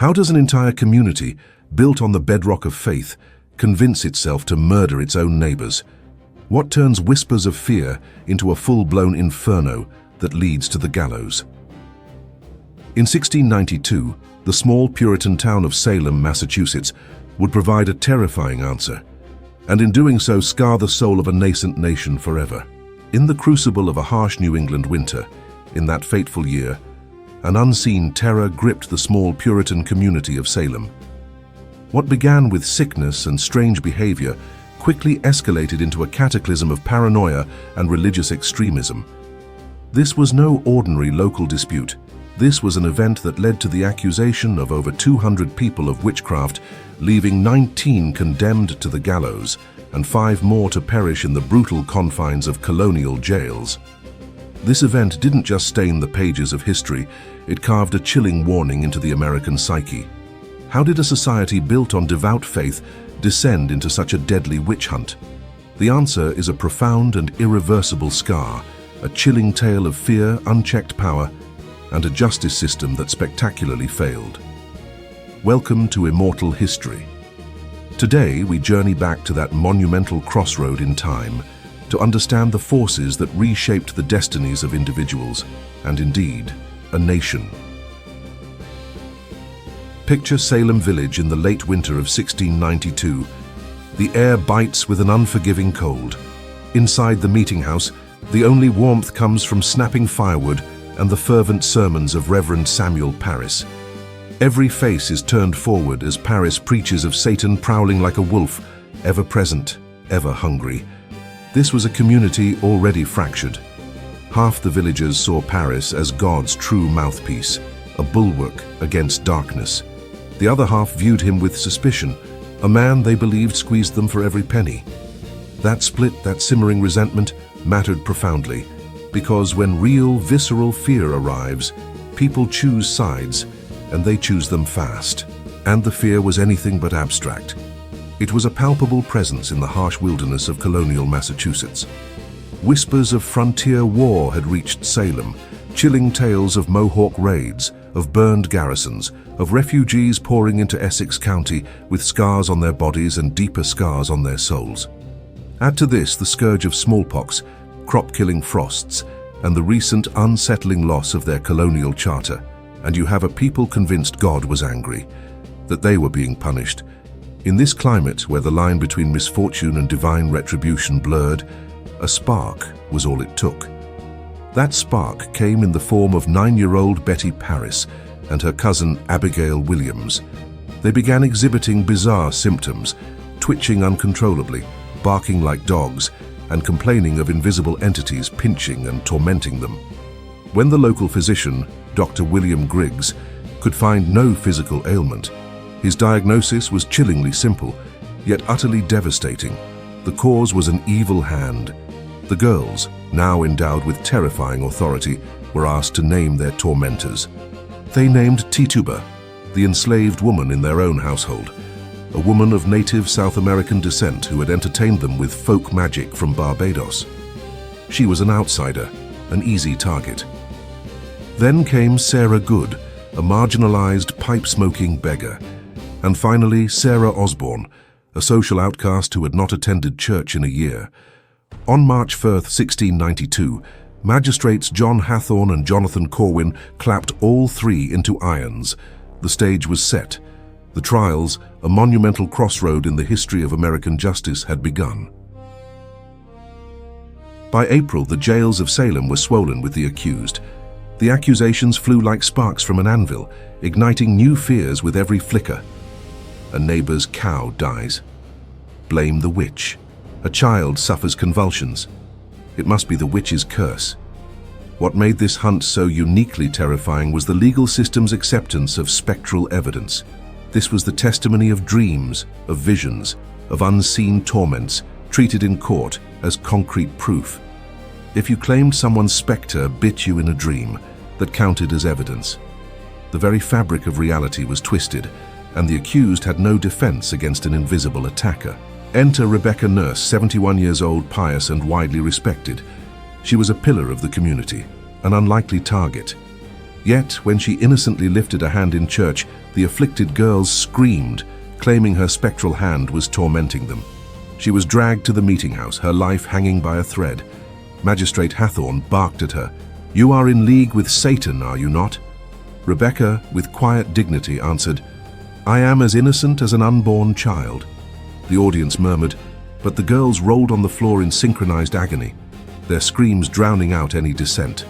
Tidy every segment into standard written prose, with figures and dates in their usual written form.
How does an entire community, built on the bedrock of faith, convince itself to murder its own neighbors? What turns whispers of fear into a full-blown inferno that leads to the gallows? In 1692, the small Puritan town of Salem, Massachusetts, would provide a terrifying answer, and in doing so scar the soul of a nascent nation forever. In the crucible of a harsh New England winter, in that fateful year, an unseen terror gripped the small Puritan community of Salem. What began with sickness and strange behavior quickly escalated into a cataclysm of paranoia and religious extremism. This was no ordinary local dispute. This was an event that led to the accusation of over 200 people of witchcraft, leaving 19 condemned to the gallows and 5 more to perish in the brutal confines of colonial jails. This event didn't just stain the pages of history, it carved a chilling warning into the American psyche. How did a society built on devout faith descend into such a deadly witch hunt? The answer is a profound and irreversible scar, a chilling tale of fear, unchecked power, and a justice system that spectacularly failed. Welcome to Immortal History. Today we journey back to that monumental crossroad in time to understand the forces that reshaped the destinies of individuals and indeed a nation. Picture Salem village in the late winter of 1692. The air bites with an unforgiving cold. Inside the meeting house, the only warmth comes from snapping firewood and the fervent sermons of Reverend Samuel Parris. Every face is turned forward as Parris preaches of Satan prowling like a wolf, ever present, ever hungry. This was a community already fractured. Half the villagers saw Parris as God's true mouthpiece, a bulwark against darkness. The other half viewed him with suspicion, a man they believed squeezed them for every penny. That split, that simmering resentment, mattered profoundly, because when real, visceral fear arrives, people choose sides, and they choose them fast. And the fear was anything but abstract. It was a palpable presence in the harsh wilderness of colonial Massachusetts. Whispers of frontier war had reached Salem, chilling tales of Mohawk raids, of burned garrisons, of refugees pouring into Essex County with scars on their bodies and deeper scars on their souls. Add to this the scourge of smallpox, crop-killing frosts, and the recent unsettling loss of their colonial charter, and you have a people convinced God was angry, that they were being punished. In this climate, where the line between misfortune and divine retribution blurred, a spark was all it took. That spark came in the form of 9-year-old Betty Parris and her cousin Abigail Williams. They began exhibiting bizarre symptoms, twitching uncontrollably, barking like dogs, and complaining of invisible entities pinching and tormenting them. When the local physician, Dr. William Griggs, could find no physical ailment, his diagnosis was chillingly simple, yet utterly devastating. The cause was an evil hand. The girls, now endowed with terrifying authority, were asked to name their tormentors. They named Tituba, the enslaved woman in their own household, a woman of native South American descent who had entertained them with folk magic from Barbados. She was an outsider, an easy target. Then came Sarah Good, a marginalized, pipe-smoking beggar. And finally, Sarah Osborne, a social outcast who had not attended church in a year. On March 4th, 1692, magistrates John Hathorne and Jonathan Corwin clapped all 3 into irons. The stage was set. The trials, a monumental crossroad in the history of American justice, had begun. By April, the jails of Salem were swollen with the accused. The accusations flew like sparks from an anvil, igniting new fears with every flicker. A neighbor's cow dies. Blame the witch. A child suffers convulsions. It must be the witch's curse. What made this hunt so uniquely terrifying was the legal system's acceptance of spectral evidence. This was the testimony of dreams, of visions, of unseen torments, treated in court as concrete proof. If you claimed someone's specter bit you in a dream, that counted as evidence. The very fabric of reality was twisted, and the accused had no defense against an invisible attacker. Enter Rebecca Nurse, 71 years old, pious and widely respected. She was a pillar of the community, an unlikely target. Yet, when she innocently lifted a hand in church, the afflicted girls screamed, claiming her spectral hand was tormenting them. She was dragged to the meeting house, her life hanging by a thread. Magistrate Hathorne barked at her. "You are in league with Satan, are you not?" Rebecca, with quiet dignity, answered, "I am as innocent as an unborn child." The audience murmured, but the girls rolled on the floor in synchronized agony, their screams drowning out any dissent.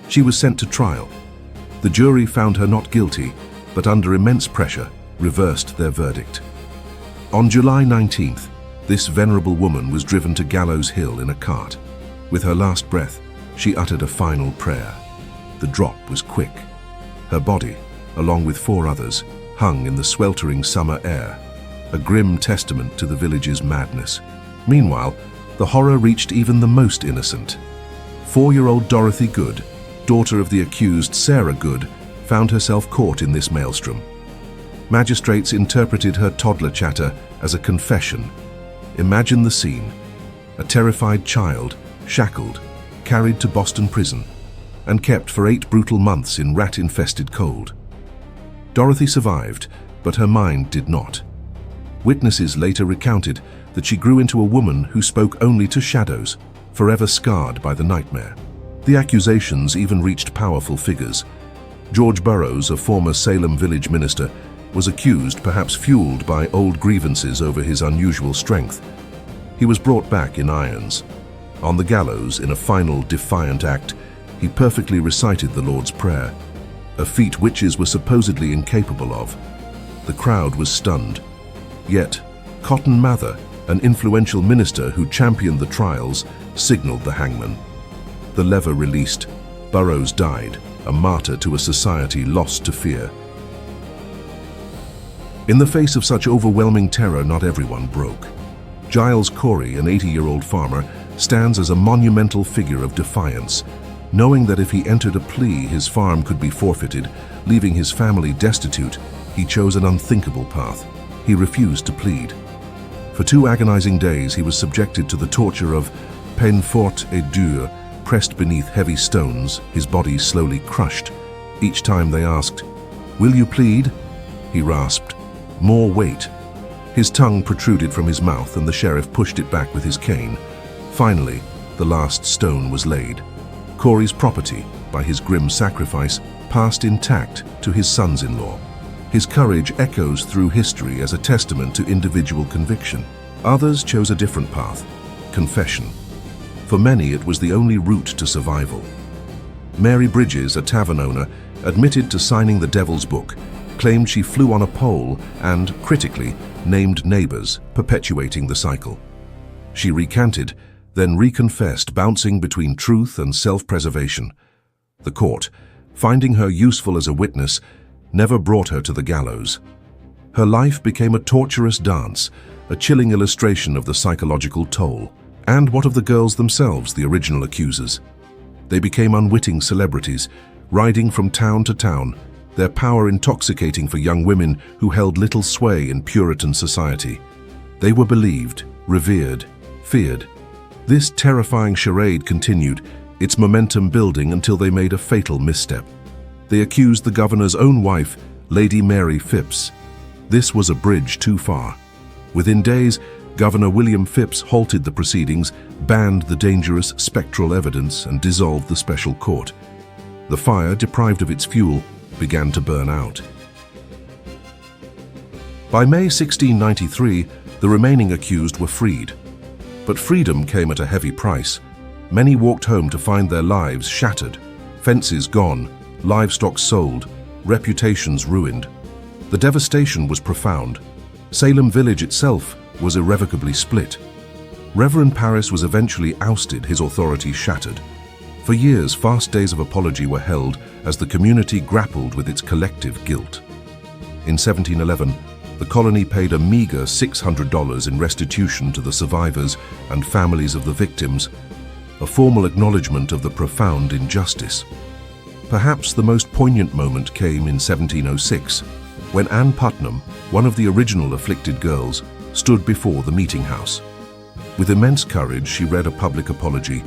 She was sent to trial. The jury found her not guilty, but under immense pressure, reversed their verdict. On July 19th, this venerable woman was driven to Gallows Hill in a cart. With her last breath, she uttered a final prayer. The drop was quick. Her body, along with 4 others, hung in the sweltering summer air, a grim testament to the village's madness. Meanwhile, the horror reached even the most innocent. 4-year-old Dorothy Good, daughter of the accused Sarah Good, found herself caught in this maelstrom. Magistrates interpreted her toddler chatter as a confession. Imagine the scene: a terrified child, shackled, carried to Boston prison, and kept for 8 brutal months in rat-infested cold. Dorothy survived, but her mind did not. Witnesses later recounted that she grew into a woman who spoke only to shadows, forever scarred by the nightmare. The accusations even reached powerful figures. George Burroughs, a former Salem village minister, was accused, perhaps fueled by old grievances over his unusual strength. He was brought back in irons. On the gallows, in a final defiant act, he perfectly recited the Lord's Prayer, a feat witches were supposedly incapable of. The crowd was stunned. Yet, Cotton Mather, an influential minister who championed the trials, signaled the hangman. The lever released. Burroughs died, a martyr to a society lost to fear. In the face of such overwhelming terror, not everyone broke. Giles Corey, an 80-year-old farmer, stands as a monumental figure of defiance. Knowing that if he entered a plea, his farm could be forfeited, leaving his family destitute, he chose an unthinkable path. He refused to plead. For 2 agonizing days, he was subjected to the torture of peine forte et dure, pressed beneath heavy stones, his body slowly crushed. Each time they asked, "Will you plead?" he rasped, "More weight." His tongue protruded from his mouth and the sheriff pushed it back with his cane. Finally, the last stone was laid. Corey's property, by his grim sacrifice, passed intact to his sons-in-law. His courage echoes through history as a testament to individual conviction. Others chose a different path: confession. For many, it was the only route to survival. Mary Bridges, a tavern owner, admitted to signing the Devil's Book, claimed she flew on a pole and, critically, named neighbors, perpetuating the cycle. She recanted, then reconfessed, bouncing between truth and self-preservation. The court, finding her useful as a witness, never brought her to the gallows. Her life became a torturous dance, a chilling illustration of the psychological toll. And what of the girls themselves, the original accusers? They became unwitting celebrities, riding from town to town, their power intoxicating for young women who held little sway in Puritan society. They were believed, revered, feared. This terrifying charade continued, its momentum building until they made a fatal misstep. They accused the governor's own wife, Lady Mary Phipps. This was a bridge too far. Within days, Governor William Phipps halted the proceedings, banned the dangerous spectral evidence, and dissolved the special court. The fire, deprived of its fuel, began to burn out. By May 1693, the remaining accused were freed. But freedom came at a heavy price. Many walked home to find their lives shattered, fences gone, livestock sold, reputations ruined. The devastation was profound. Salem village itself was irrevocably split. Reverend Parris was eventually ousted, his authority shattered. For years, fast days of apology were held as the community grappled with its collective guilt. In 1711, the colony paid a meager $600 in restitution to the survivors and families of the victims, a formal acknowledgement of the profound injustice. Perhaps the most poignant moment came in 1706, when Anne Putnam, one of the original afflicted girls, stood before the meeting house. With immense courage, she read a public apology.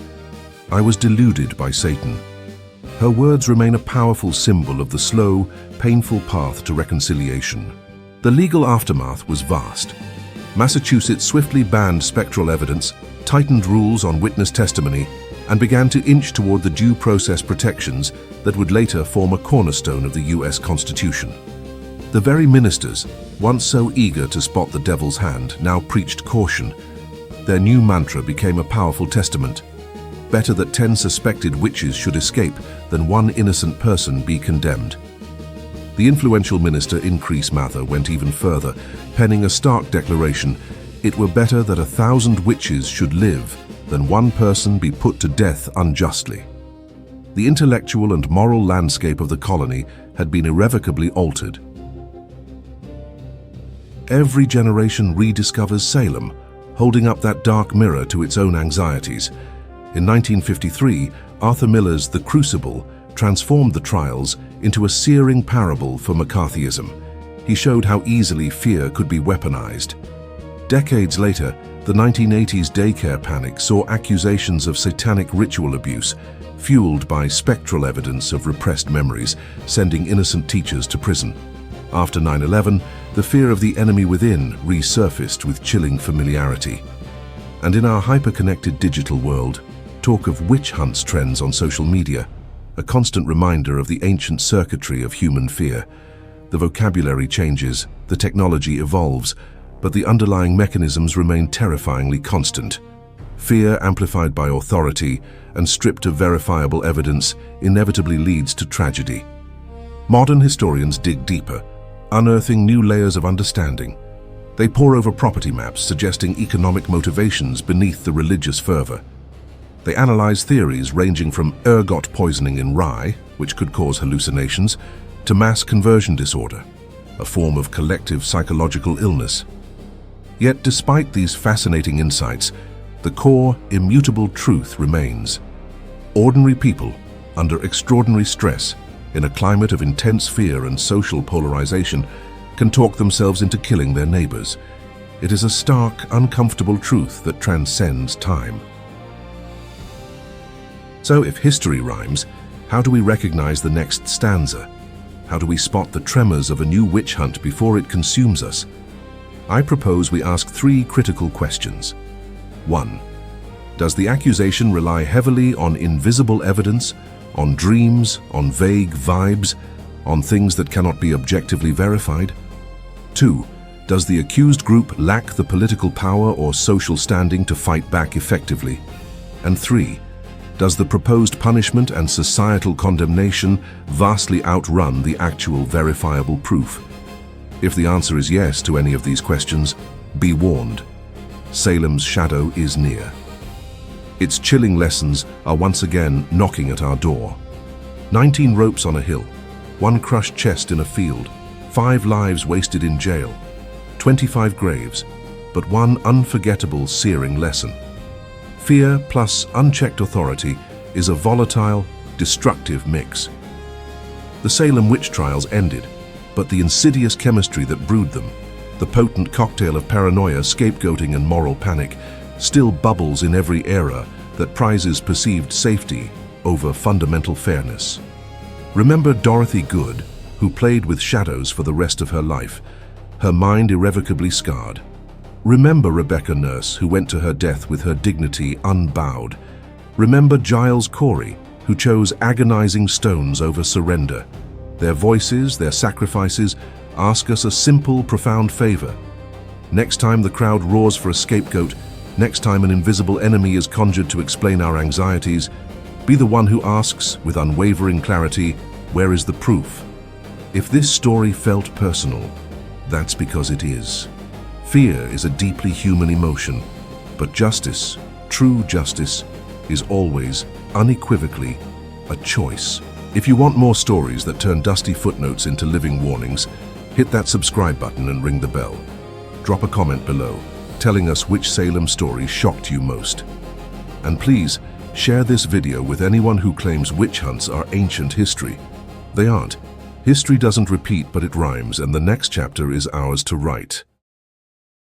"I was deluded by Satan." her words remain a powerful symbol of the slow, painful path to reconciliation. The legal aftermath was vast. Massachusetts swiftly banned spectral evidence, tightened rules on witness testimony, and began to inch toward the due process protections that would later form a cornerstone of the U.S. Constitution. The very ministers, once so eager to spot the devil's hand, now preached caution. Their new mantra became a powerful testament. Better that 10 suspected witches should escape than one innocent person be condemned. The influential minister Increase Mather went even further, penning a stark declaration: "It were better that 1,000 witches should live than one person be put to death unjustly." The intellectual and moral landscape of the colony had been irrevocably altered. Every generation rediscovers Salem, holding up that dark mirror to its own anxieties. In 1953, Arthur Miller's The Crucible transformed the trials into a searing parable for McCarthyism. He showed how easily fear could be weaponized. Decades later, the 1980s daycare panic saw accusations of satanic ritual abuse, fueled by spectral evidence of repressed memories, sending innocent teachers to prison. After 9/11, the fear of the enemy within resurfaced with chilling familiarity. And in our hyper-connected digital world, talk of witch hunts trends on social media, a constant reminder of the ancient circuitry of human fear. The vocabulary changes, the technology evolves, but the underlying mechanisms remain terrifyingly constant. Fear amplified by authority and stripped of verifiable evidence inevitably leads to tragedy. Modern historians dig deeper, unearthing new layers of understanding. They pore over property maps suggesting economic motivations beneath the religious fervor. They analyze theories ranging from ergot poisoning in rye, which could cause hallucinations, to mass conversion disorder, a form of collective psychological illness. Yet despite these fascinating insights, the core, immutable truth remains. Ordinary people, under extraordinary stress, in a climate of intense fear and social polarization, can talk themselves into killing their neighbors. It is a stark, uncomfortable truth that transcends time. So if history rhymes, how do we recognize the next stanza? How do we spot the tremors of a new witch hunt before it consumes us? I propose we ask 3 critical questions. 1. Does the accusation rely heavily on invisible evidence, on dreams, on vague vibes, on things that cannot be objectively verified? 2. Does the accused group lack the political power or social standing to fight back effectively? And 3. Does the proposed punishment and societal condemnation vastly outrun the actual verifiable proof? If the answer is yes to any of these questions, be warned. Salem's shadow is near. Its chilling lessons are once again knocking at our door. 19 ropes on a hill, 1 crushed chest in a field, 5 lives wasted in jail, 25 graves, but 1 unforgettable, searing lesson. Fear plus unchecked authority is a volatile, destructive mix. The Salem witch trials ended, but the insidious chemistry that brewed them, the potent cocktail of paranoia, scapegoating, and moral panic, still bubbles in every era that prizes perceived safety over fundamental fairness. Remember Dorothy Good, who played with shadows for the rest of her life, her mind irrevocably scarred. Remember Rebecca Nurse, who went to her death with her dignity unbowed. Remember Giles Corey, who chose agonizing stones over surrender. Their voices, their sacrifices, ask us a simple, profound favor. Next time the crowd roars for a scapegoat, next time an invisible enemy is conjured to explain our anxieties, be the one who asks, with unwavering clarity, where is the proof? If this story felt personal, that's because it is. Fear is a deeply human emotion, but justice, true justice, is always, unequivocally, a choice. If you want more stories that turn dusty footnotes into living warnings, hit that subscribe button and ring the bell. Drop a comment below, telling us which Salem story shocked you most. And please, share this video with anyone who claims witch hunts are ancient history. They aren't. History doesn't repeat, but it rhymes, and the next chapter is ours to write.